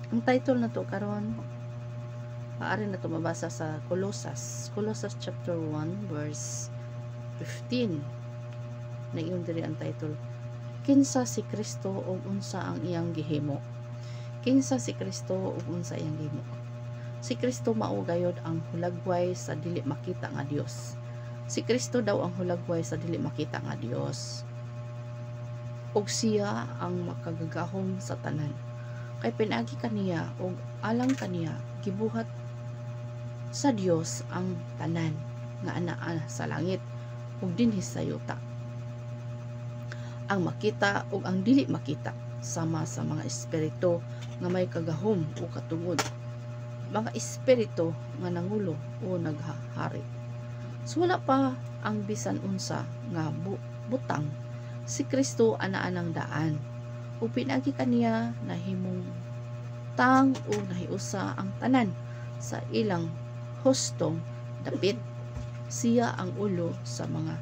Ang title na to karon maaari na to mabasa sa Colossus chapter 1 verse 15. Naingon diri ang title, kinsa si Kristo ug unsa ang iyang gihimo. Kinsa si Kristo ug unsa iyang gihimo. Si Kristo mao gayud ang hulagway sa dili makita nga Dios. Si Kristo daw ang hulagway sa dili makita nga Dios. Ug siya ang makagagahom sa tanan. Kay pinaagi kaniya ug alang kaniya gibuhat sa Dios ang tanan nga anaa sa langit ug dinhi sa yuta. Ang makita ug ang dili makita sama sa mga espiritu nga may kagahom o katungod, mga espiritu nga nangulo o naghahari. So wala pa ang bisan unsa nga butang, si Kristo anaa ng daan ug pinaagi kaniya nahimong tang o nahiusa ang tanan sa ilang hustong dapit. Siya ang ulo sa mga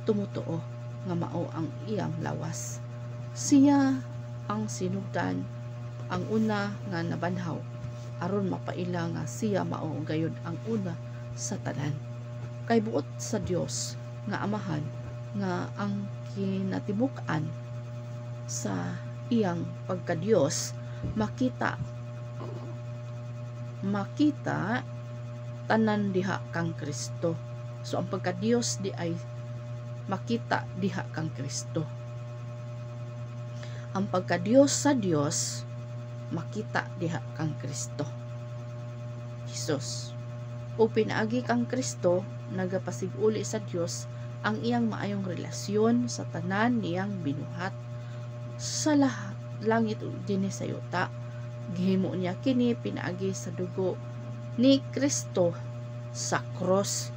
tumutuo nga mao ang iyang lawas. Siya ang sinugdan, ang una nga nabanhaw aron mapaila nga siya mao gayud ang una sa tanan. Kay buot sa Dios nga Amahan nga ang kinatibuk-an sa iyang pagka-Dios makita tanan diha kang Kristo. So ang pagka-Dios di ay makita diha kang Kristo. Ang pagka-Dios sa Dios makita diha kang Kristo. Hesus. O pinaagi kang Kristo, nagapasiguli sa Dios ang iyang maayong relasyon sa tanan niyang binuhat sa langit ug dinhi sa yuta. Gihimo niya kini pinaagi sa dugo ni Kristo sa cross.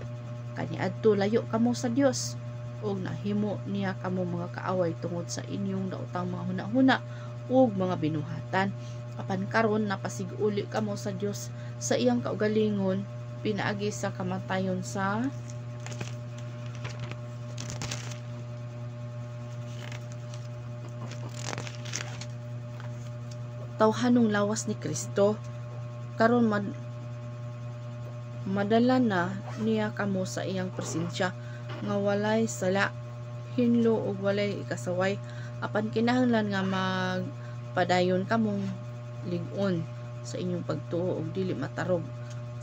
Kaniadto layo kamo sa Dios ug nahimo niya kamo mga kaaway tungod sa inyong daotang mga hunahuna ug mga binuhatan. Apan karon napasiguli kamo sa Dios sa iyang kaugalingon pinaagi sa kamatayon sa tawhanong lawas ni Kristo. Karon madala na niya kamo sa iyang presensya nga walay sala, hinlo ug walay ikasaway. Apan kinahanglan nga magpadayon kamong lig-on sa inyong pagtuo ug dili matarog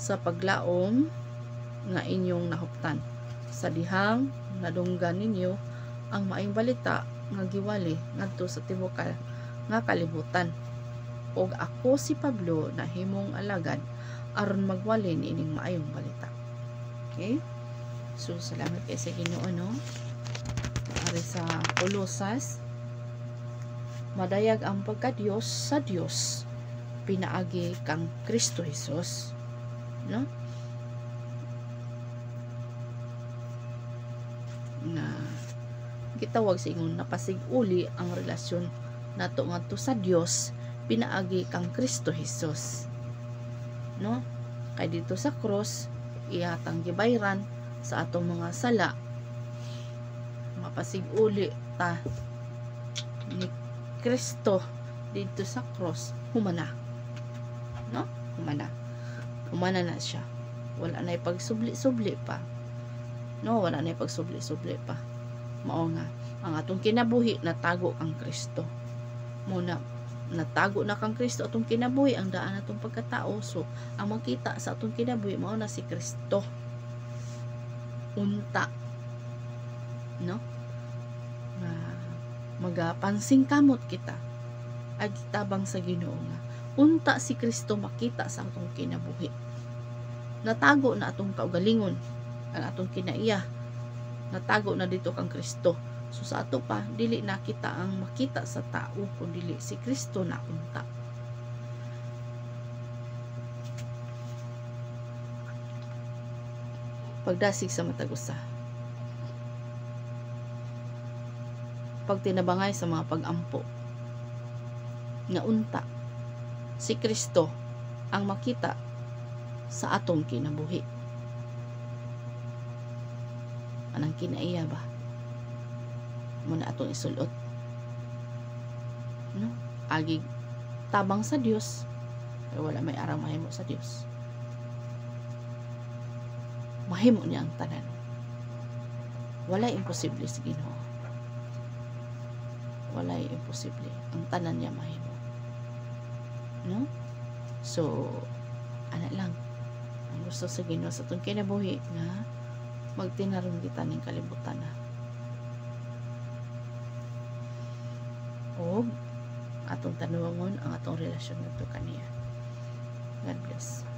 sa paglaom nga inyong nahuptan. Sa dihang nadunggan ninyo ang maayong balita nga giwali ngadto sa tibuok nga kalibutan. Og ako si Pablo nahimong alagad aron magwali niining maayong balita. Okay? So salamat kay sa Ginoo, no? Ari sa Colossus, madayag ang pagka-Dios sa Dios pinaagi kang Kristo Jesus, no? Na gitawag sa ingon napasiguli ang relasyon nato ngadto sa Dios pinaagi kang Kristo Jesus, no? Kay dito sa cross iyatang gibayran sa atong mga sala, mapasiguli ta ni Kristo dito sa cross, humana, no? Humana na siya. Wala na pagsubli-subli pa, no? Wala na pagsubli-subli pa. Mao nga ang atong kinabuhi natago ang Kristo. Muna natago na kang Kristo atong kinabuhi ang daan atong pagkatao. So ang makita sa atong kinabuhi mao na si Kristo unta, no? Nga magapansing kamot kita ay gitabang sa Ginoo nga unta si Kristo makita sa atong kinabuhi. Natago na atong kaugalingon, ang atong kinaiya natago na dito kang Kristo. So sa ato pa dili na kita ang makita sa tao kun dili si Kristo na unta. Pagdasig sa matag usa, pagtinabangay sa mga pag-ampo nga unta si Kristo ang makita sa atong kinabuhi. Anang kinaiya ba muna atong isulot, no? Agi tabang sa Dios kay wala may arang mahimo sa Dios. Mahimo niya ang tanan. Wala imposible sa Ginoo. Wala imposible. Ang tanan niya mahimo. No? So, ana lang. Ang gusto sa Ginoo sa itong kinabuhi nga magtinaron kita ning kalibutan na. O atong tanungon ang atong relasyon ngadto kaniya. God bless.